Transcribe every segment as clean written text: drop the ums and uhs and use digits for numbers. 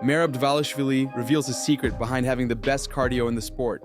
Merab reveals a secret behind having the best cardio in the sport.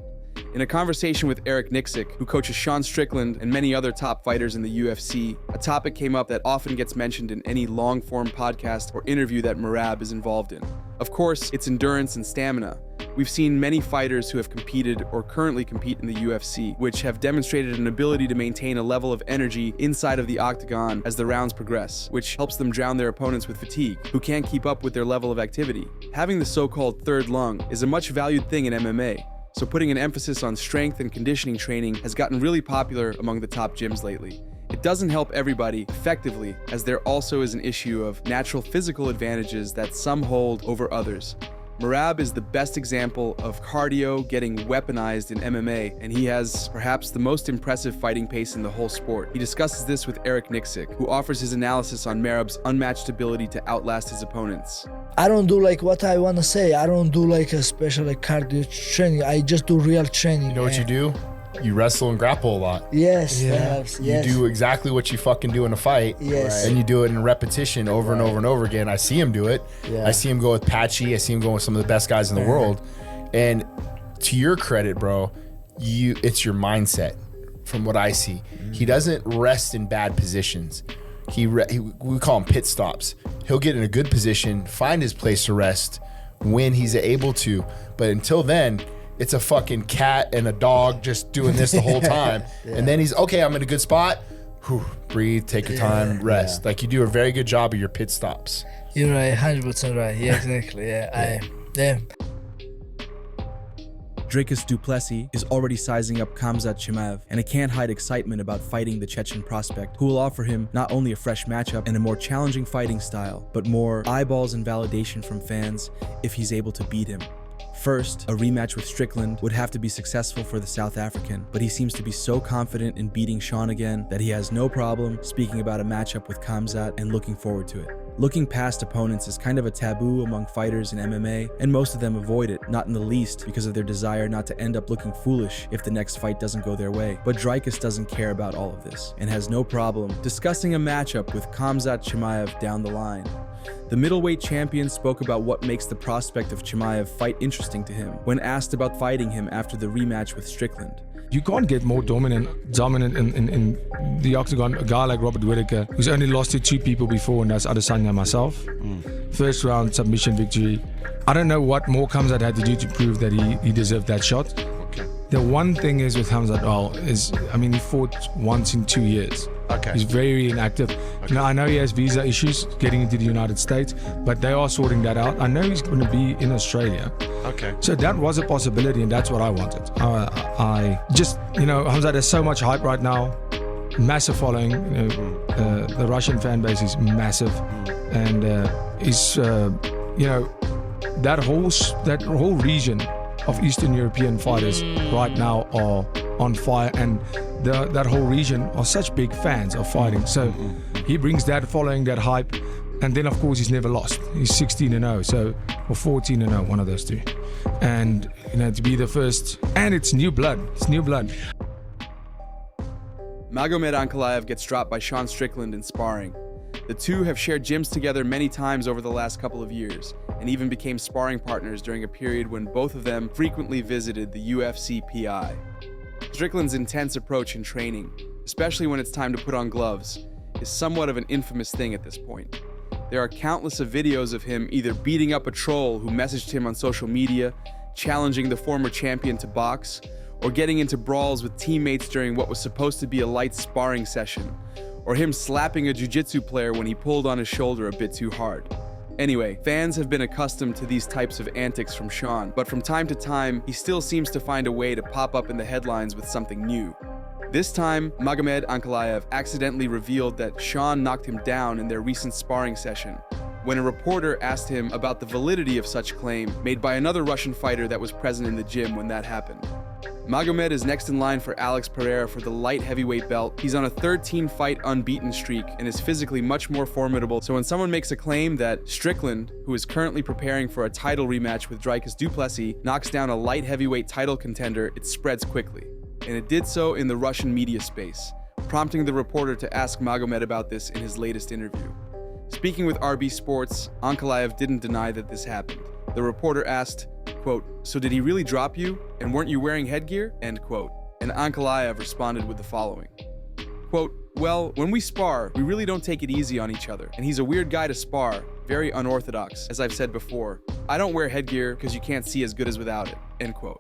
In a conversation with Anik Florian, who coaches Sean Strickland and many other top fighters in the UFC, a topic came up that often gets mentioned in any long-form podcast or interview that Merab is involved in. Of course, it's endurance and stamina. We've seen many fighters who have competed or currently compete in the UFC, which have demonstrated an ability to maintain a level of energy inside of the octagon as the rounds progress, which helps them drown their opponents with fatigue, who can't keep up with their level of activity. Having the so-called third lung is a much valued thing in MMA, so putting an emphasis on strength and conditioning training has gotten really popular among the top gyms lately. It doesn't help everybody effectively, as there also is an issue of natural physical advantages that some hold over others. Merab is the best example of cardio getting weaponized in MMA, and he has perhaps the most impressive fighting pace in the whole sport. He discusses this with Anik Florian, who offers his analysis on Merab's unmatched ability to outlast his opponents. I don't do like what I want to say. I don't do like a special like cardio training. I just do real training. You know what you do? You wrestle and grapple a lot. Yes, You do exactly what you fucking do in a fight. Yes. And you do it in repetition over and over and over again. I see him do it. Yeah. I see him go with Patchy. I see him go with some of the best guys in the world. And to your credit, bro, it's your mindset from what I see. He doesn't rest in bad positions. We call them pit stops. He'll get in a good position, find his place to rest when he's able to. But until then, it's a fucking cat and a dog just doing this the whole time. And then he's, okay, I'm in a good spot. Whew, breathe, take your time, rest. Like, you do a very good job of your pit stops. You're right, 100% right. Yeah, exactly. Yeah. Dricus du Plessis is already sizing up Khamzat Chimaev, and he can't hide excitement about fighting the Chechen prospect, who will offer him not only a fresh matchup and a more challenging fighting style, but more eyeballs and validation from fans if he's able to beat him. First, a rematch with Strickland would have to be successful for the South African, but he seems to be so confident in beating Sean again that he has no problem speaking about a matchup with Khamzat and looking forward to it. Looking past opponents is kind of a taboo among fighters in MMA, and most of them avoid it, not in the least because of their desire not to end up looking foolish if the next fight doesn't go their way. But Dricus doesn't care about all of this, and has no problem discussing a matchup with Khamzat Chimaev down the line. The middleweight champion spoke about what makes the prospect of Chimaev fight interesting to him when asked about fighting him after the rematch with Strickland. You can't get more dominant in the octagon. A guy like Robert Whittaker, who's only lost to two people before, and that's Adesanya and myself. First round submission victory. I don't know what more Khamzat had to do to prove that he deserved that shot. The one thing is with Khamzat, he fought once in 2 years. Okay. He's very inactive. Okay. Now, I know he has visa issues getting into the United States, but they are sorting that out. I know he's going to be in Australia. Okay. So that was a possibility, and that's what I wanted. I just, Khamzat has so much hype right now, massive following. The Russian fan base is massive, and that whole region of Eastern European fighters right now are on fire, and that whole region are such big fans of fighting. So he brings that following, that hype, and then of course he's never lost. He's 16-0, so or 14-0, one of those two. And to be the first, and it's new blood. It's new blood. Magomed Ankalaev gets dropped by Sean Strickland in sparring. The two have shared gyms together many times over the last couple of years, and even became sparring partners during a period when both of them frequently visited the UFC PI. Strickland's intense approach in training, especially when it's time to put on gloves, is somewhat of an infamous thing at this point. There are countless of videos of him either beating up a troll who messaged him on social media, challenging the former champion to box, or getting into brawls with teammates during what was supposed to be a light sparring session, or him slapping a jiu-jitsu player when he pulled on his shoulder a bit too hard. Anyway, fans have been accustomed to these types of antics from Sean, but from time to time, he still seems to find a way to pop up in the headlines with something new. This time, Magomed Ankalaev accidentally revealed that Sean knocked him down in their recent sparring session, when a reporter asked him about the validity of such claim made by another Russian fighter that was present in the gym when that happened. Magomed is next in line for Alex Pereira for the light heavyweight belt. He's on a 13-fight unbeaten streak and is physically much more formidable, so when someone makes a claim that Strickland, who is currently preparing for a title rematch with Dricus du Plessis, knocks down a light heavyweight title contender, it spreads quickly. And it did so in the Russian media space, prompting the reporter to ask Magomed about this in his latest interview. Speaking with RB Sports, Ankalaev didn't deny that this happened, The reporter asked, quote, "So did he really drop you? And weren't you wearing headgear?" End quote. And Ankalaev responded with the following, quote, "Well, when we spar, we really don't take it easy on each other. And he's a weird guy to spar, very unorthodox, as I've said before. I don't wear headgear because you can't see as good as without it." End quote.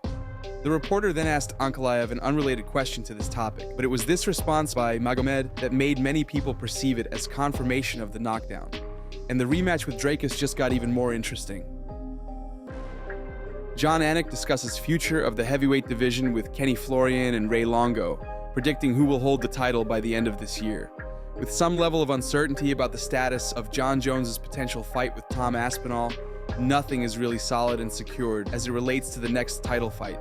The reporter then asked Ankalaev an unrelated question to this topic, but it was this response by Magomed that made many people perceive it as confirmation of the knockdown. And the rematch with Dricus just got even more interesting. John Anik discusses future of the heavyweight division with Anik Florian and Ray Longo, predicting who will hold the title by the end of this year. With some level of uncertainty about the status of John Jones's potential fight with Tom Aspinall, nothing is really solid and secured as it relates to the next title fight.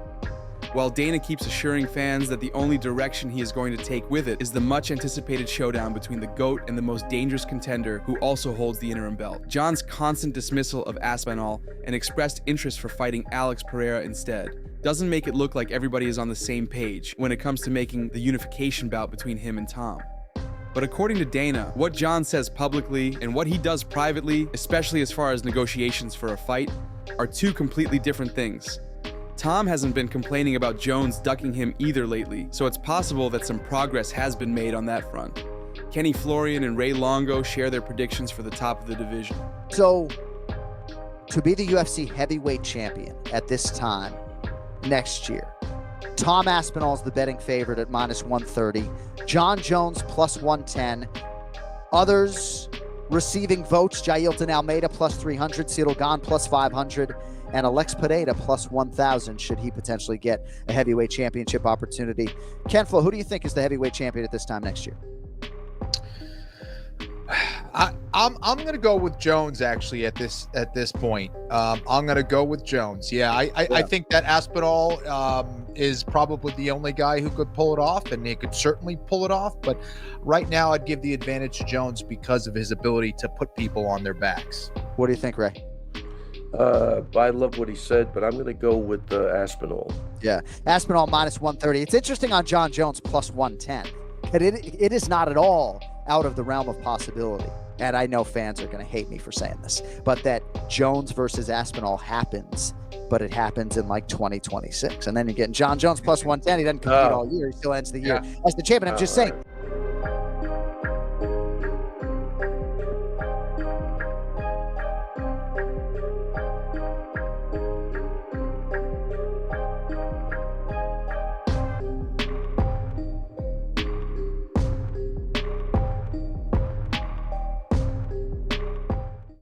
While Dana keeps assuring fans that the only direction he is going to take with it is the much-anticipated showdown between the GOAT and the most dangerous contender who also holds the interim belt. John's constant dismissal of Aspinall and expressed interest for fighting Alex Pereira instead doesn't make it look like everybody is on the same page when it comes to making the unification bout between him and Tom. But according to Dana, what John says publicly and what he does privately, especially as far as negotiations for a fight, are two completely different things. Tom hasn't been complaining about Jones ducking him either lately, so it's possible that some progress has been made on that front. Anik Florian and Ray Longo share their predictions for the top of the division. So, to be the UFC heavyweight champion at this time next year, Tom Aspinall is the betting favorite at -130. John Jones +110. Others receiving votes: Jailton Almeida +300, Cyril Gane +500, and Alex Pereira +1,000 should he potentially get a heavyweight championship opportunity. Ken Flo, who do you think is the heavyweight champion at this time next year? I'm going to go with Jones actually at this point. I'm going to go with Jones. Yeah, I think that Aspinall is probably the only guy who could pull it off, and he could certainly pull it off. But right now, I'd give the advantage to Jones because of his ability to put people on their backs. What do you think, Ray? I love what he said, but I'm going to go with Aspinall. Yeah, Aspinall -130. It's interesting on John Jones +110. It is not at all out of the realm of possibility. And I know fans are going to hate me for saying this, but that Jones versus Aspinall happens, but it happens in like 2026. And then you're getting John Jones +110. He doesn't compete all year. He still ends the year as the champion. I'm just saying,